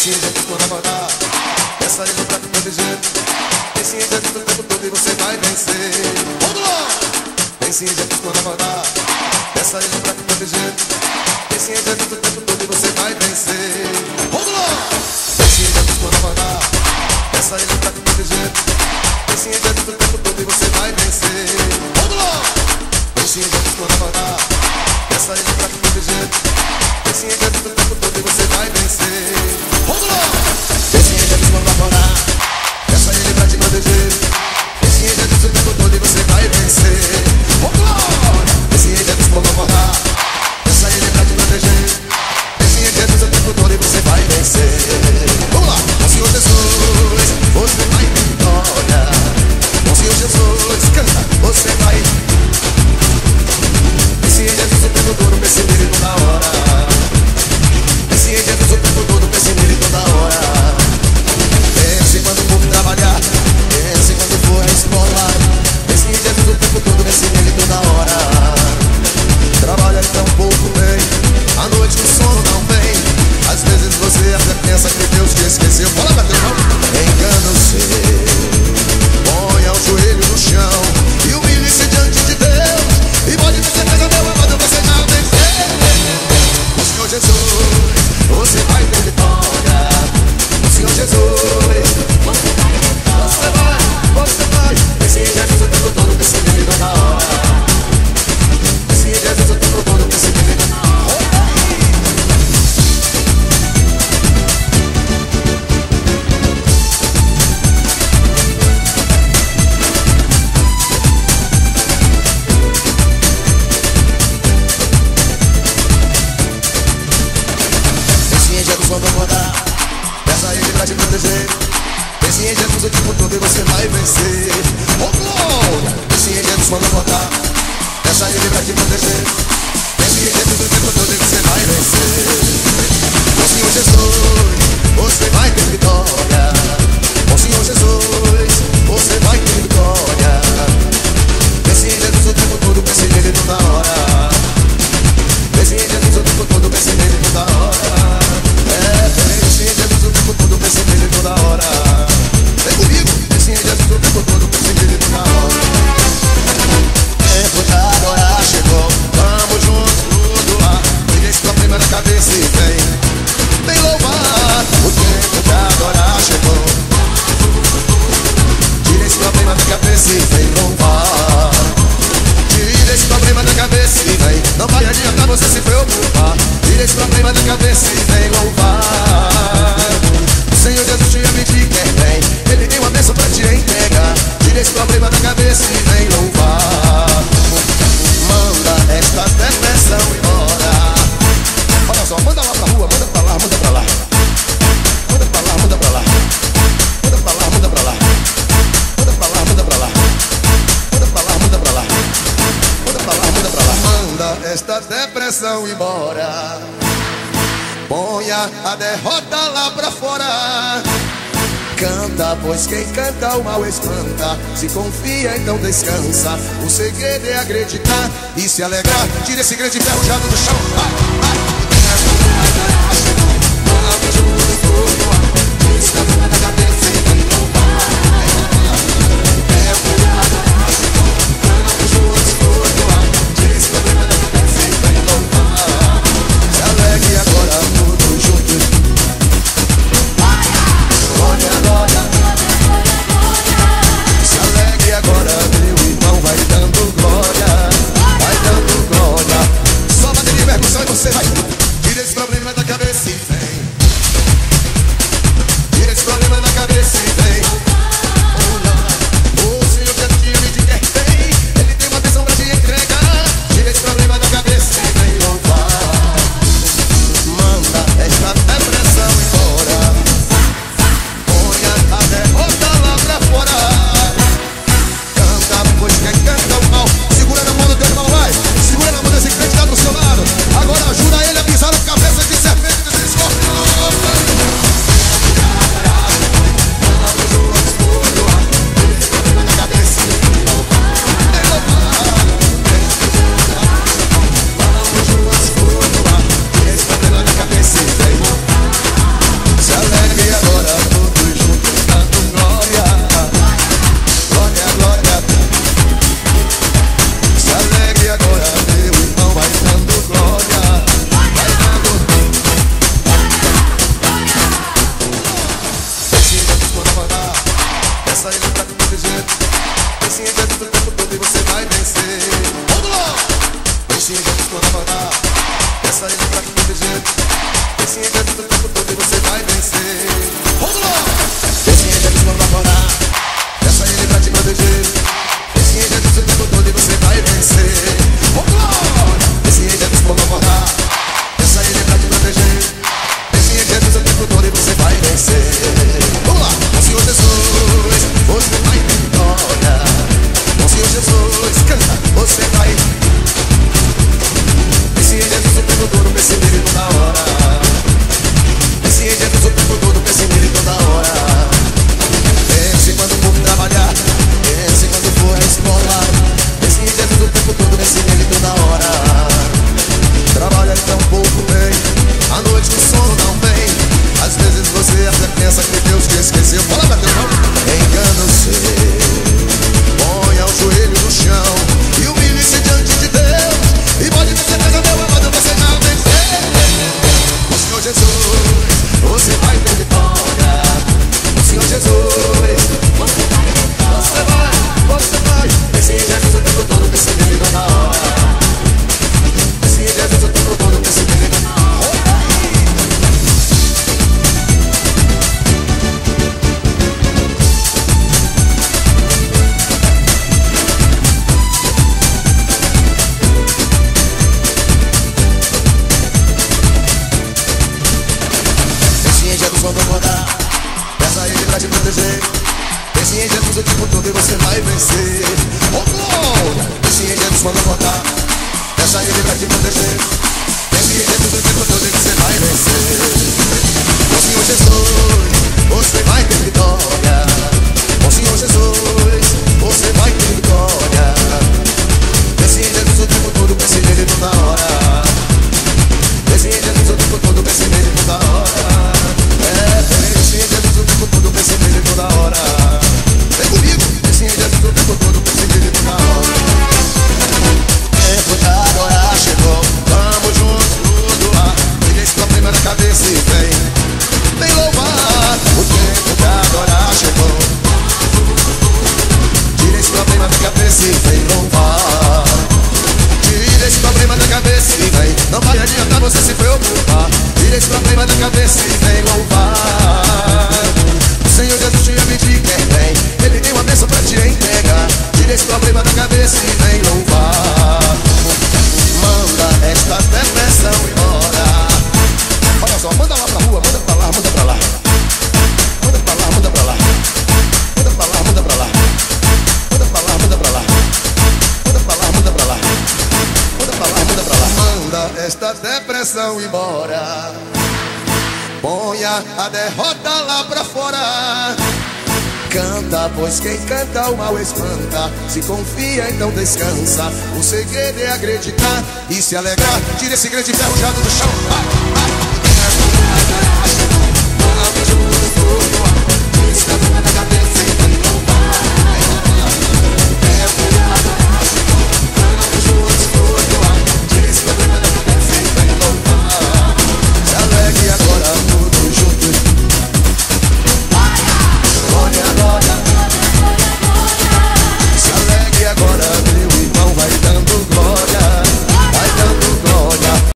Pense em Jesus quando acordar, peça ele pra te proteger. Pense em Jesus o tempo todo e você vai vencer. Vamos lá! Pense em Jesus quando acordar, peça ele pra te proteger. Pense em Jesus o tempo todo e você vai vencer. Vamos lá! Pense em Jesus quando acordar, peça ele pra te proteger. Pense em Jesus o tempo todo e você vai vencer. Vamos lá! Pense em Jesus quando acordar, peça ele pra te proteger. Pense em Jesus o tempo todo e você vai vencer. Vamos lá! Pense em Jesus quando acordar, peça ele pra te proteger. Pense em Jesus o tempo todo e você vai vencer. Vamos lá! Pense em Jesus quando acordar, peça ele pra te proteger. Pense em Jesus o tempo todo e você vai vencer. Vamos lá! Com o Senhor Jesus, você vai ter vitória. Com o Senhor Jesus, canta, você vai. Pense em Jesus o tempo todo, pense nele toda hora. Pense em Jesus o tempo todo, pense nele toda hora. Pense quando for trabalhar, pense quando for à escola. Pense em Jesus o tempo todo, pense nele toda hora. Trabalha tão pouco bem, à noite o sono não vem. Às vezes você até pensa que Deus te esqueceu. Bora bater o mão. Engano seu, ponha o joelho no chão e humilhe-se diante de Deus. E pode ter certeza, meu amado, você já venceu. O Senhor Jesus, você vai ter vitória. O Senhor Jesus, você vai. Pense em Jesus o tempo todo, pense nele toda hora. Pense em Jesus o tempo todo, pense nele toda hora. Pense em Jesus quando acordar, peça a ele pra te proteger. Pense em Jesus o tempo todo e você vai vencer. Oh glória! Pense em Jesus quando acordar, peça a ele pra te proteger. Pense em Jesus o tempo todo e você vai vencer. Com o Senhor Jesus, você vai ter vitória. Com o Senhor Jesus, você vai ter vitória. Pense em Jesus o tempo todo, pense nele toda hora. Pense em Jesus o tempo todo, pense nele toda hora. Pense em Jesus o tempo todo, pense nele toda hora. Vem comigo, pense em Jesus o tempo todo, pense nele toda hora. Tempo de adorar chegou, vamos juntos flutuar. Tire sua prima da cabeça e vem louvar. O tempo de adorar chegou. Tire sua prima da cabeça e vem louvar. Tire sua prima da cabeça e vem. Não vai adiantar você se preocupar. Tire sua prima da cabeça e vem louvar. O Senhor Jesus te ama e te quer bem. Ele tem uma bênção pra te entregar. Tire sua prima da cabeça e vem louvar. Manda esta depressão embora. Olha só, manda lá pra rua, manda pra lá, manda pra lá. Manda pra lá, manda pra lá. Manda pra lá, manda pra lá. Manda pra lá, manda pra lá. Manda pra lá, manda pra lá. Manda pra lá, manda pra lá. Manda esta depressão embora. Ponha a derrota lá pra fora. Canta, pois quem canta o mal espanta. Se confia, então descansa. O segredo é acreditar e se alegrar. Tira esse grande enferrujado do chão. Vai, vai. Se alegre agora todos juntos. Se alegre agora, meu irmão, vai dando glória. Vai dando glória. Só bater de percussão e você vai. vão concordar. Peça a ele pra te proteger. Pense em Jesus o tempo todo e você vai vencer. Oh glória! Pense em Jesus quando voltar. Peça a ele pra te proteger. Pense em Jesus o tempo todo e você vai vencer. Com Senhor Jesus, você vai ter vitória. Com Senhor Jesus, você vai ter vitória. Pense em Jesus o tempo todo, pense nele toda hora. Pense em Jesus o tempo todo, pense nele toda hora. Pense em Jesus o tempo todo, pense nele toda hora. Vem comigo, pense em Jesus o tempo todo, pense nele toda hora. Tempo de adorar chegou, vamos juntos flutuar. Tira esse problema da cabeça e vem louvar. O tempo de adorar chegou. Tira esse problema da cabeça e vem louvar. Tira esse problema da cabeça e vem. Não vai adiantar você se preocupar. Tira esse problema da cabeça e vem louvar. O Senhor Jesus te ama e te quer bem. Ele tem uma bênção pra te entregar. Tira esse problema da cabeça e vem louvar. Manda esta depressão embora. Olha só, manda lá pra rua, manda pra lá, manda pra lá. Manda pra lá, manda pra lá. Manda pra lá, manda pra lá. Manda pra lá, manda pra lá. Manda pra lá, manda pra lá. Manda pra lá, manda pra lá. Manda esta depressão embora. Ponha a derrota lá pra fora. Canta, pois quem canta o mal espanta. Se confia, então descansa. O segredo é acreditar e se alegrar. Tira esse grande ferro já do chão. Vai, vai.